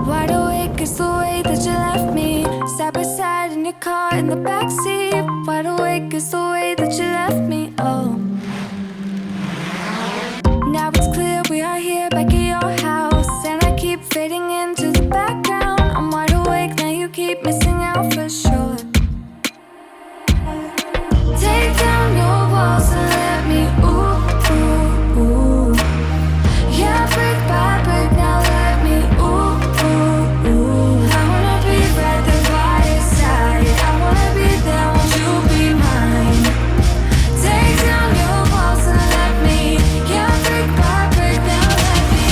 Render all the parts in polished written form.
Wide awake is the way that you left me, side by side in your car in the backseat. Wide awake is the way that you left me, oh. Now it's clear we are here back at your house, and I keep fading into the background. I'm wide awake, now you keep missing out for sure. Take down your walls and let me, ooh, ooh, ooh. Yeah, brick by brick, now let me, ooh, ooh, ooh. I wanna be right there by your side, I wanna be there, won't you be mine? Take down your walls and let me, yeah, brick by brick, now let me,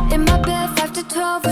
ooh, in my bed 5 to 12,